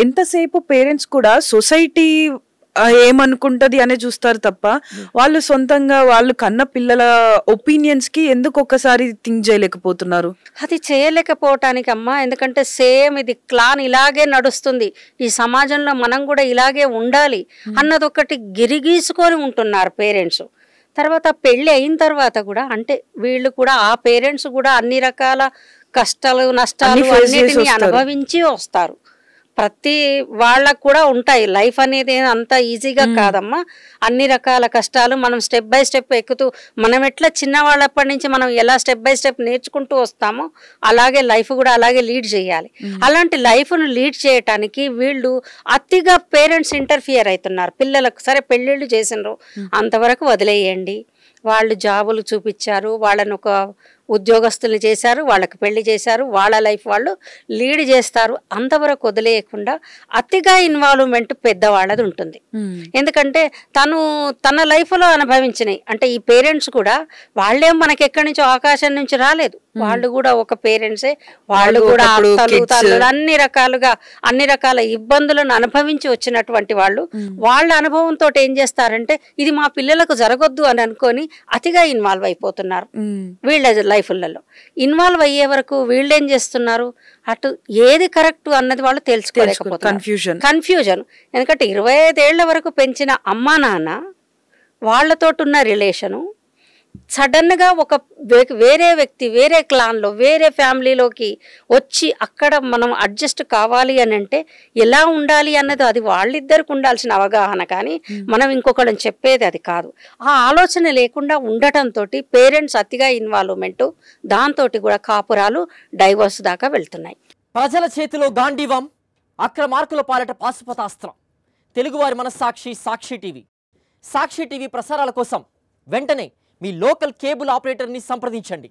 ఎంతసేపు పేరెంట్స్ కూడా సొసైటీ ఏమనుకుంటది అనే చూస్తారు తప్ప వాళ్ళు సొంతంగా వాళ్ళు కన్న పిల్లల ఒపీనియన్స్ కి ఎందుకు ఒక్కసారి థింక్ చేయలేకపోతున్నారు? అది చేయలేకపోవటానికి అమ్మా, ఎందుకంటే సేమ్ ఇది క్లాన్ ఇలాగే నడుస్తుంది, ఈ సమాజంలో మనం కూడా ఇలాగే ఉండాలి అన్నది ఒకటి గిరిగీసుకొని ఉంటున్నారు పేరెంట్స్. తర్వాత పెళ్ళి అయిన తర్వాత కూడా అంటే వీళ్ళు కూడా ఆ పేరెంట్స్ కూడా అన్ని రకాల కష్టాలు నష్టాలు అన్నిటినీ అనుభవించి వస్తారు. ప్రతి వాళ్ళకు కూడా ఉంటాయి. లైఫ్ అనేది అంత ఈజీగా కాదమ్మా, అన్ని రకాల కష్టాలు మనం స్టెప్ బై స్టెప్ ఎక్కుతూ, మనం ఎట్లా చిన్నవాళ్ళప్పటి నుంచి మనం ఎలా స్టెప్ బై స్టెప్ నేర్చుకుంటూ వస్తామో అలాగే లైఫ్ కూడా అలాగే లీడ్ చేయాలి. అలాంటి లైఫ్ను లీడ్ చేయటానికి వీళ్ళు అతిగా పేరెంట్స్ ఇంటర్ఫియర్ అవుతున్నారు. పిల్లలకు సరే పెళ్ళిళ్ళు చేసినారు, అంతవరకు వదిలేయండి, వాళ్ళు జాబులు చూపించారు, వాళ్ళను ఒక ఉద్యోగస్తులు చేశారు, వాళ్ళకి పెళ్లి చేశారు, వాళ్ళ లైఫ్ వాళ్ళు లీడ్ చేస్తారు, అంతవరకు వదిలేయకుండా అతిగా ఇన్వాల్వ్మెంట్ పెద్దవాళ్ళది ఉంటుంది. ఎందుకంటే తన లైఫ్లో అనుభవించినాయి. అంటే ఈ పేరెంట్స్ కూడా వాళ్ళేం మనకి ఎక్కడి నుంచో ఆకాశం నుంచి రాలేదు, వాళ్ళు కూడా ఒక పేరెంట్సే, వాళ్ళు కూడా అత్తలు తల్లులు అన్ని రకాలుగా అన్ని రకాల ఇబ్బందులను అనుభవించి వచ్చినటువంటి వాళ్ళు. వాళ్ళ అనుభవంతో ఏం చేస్తారంటే ఇది మా పిల్లలకు జరగొద్దు అని అనుకొని అతిగా ఇన్వాల్వ్ అయిపోతున్నారు. వీళ్ళ లైఫ్లలో ఇన్వాల్వ్ అయ్యే వరకు వీళ్ళు ఏం చేస్తున్నారు, అటు ఏది కరెక్ట్ అన్నది వాళ్ళు తెలుసుకోలేకపోతున్నారు. కన్ఫ్యూజన్. ఎందుకంటే 25 ఏళ్ల వరకు పెంచిన అమ్మా నాన్న వాళ్ళతో ఉన్న రిలేషను సడన్గా ఒక వేరే వ్యక్తి వేరే క్లాన్లో వేరే ఫ్యామిలీలోకి వచ్చి అక్కడ మనం అడ్జస్ట్ కావాలి అని అంటే ఎలా ఉండాలి అన్నది అది వాళ్ళిద్దరికి ఉండాల్సిన అవగాహన, కానీ మనం ఇంకొకళ్ళని చెప్పేది అది కాదు. ఆ ఆలోచన లేకుండా ఉండటంతో పేరెంట్స్ అతిగా ఇన్వాల్వ్మెంట్, దాంతో కూడా కాపురాలు డైవర్స్ దాకా వెళ్తున్నాయి. ప్రజల చేతిలో గాంధీవం, అక్రమార్కుల పాలట పాశుపతాస్త్రం. తెలుగువారి మనస్సాక్షి సాక్షి టీవీ. సాక్షి టీవీ ప్రసారాల కోసం వెంటనే మీ లోకల్ కేబుల్ ఆపరేటర్ని సంప్రదించండి.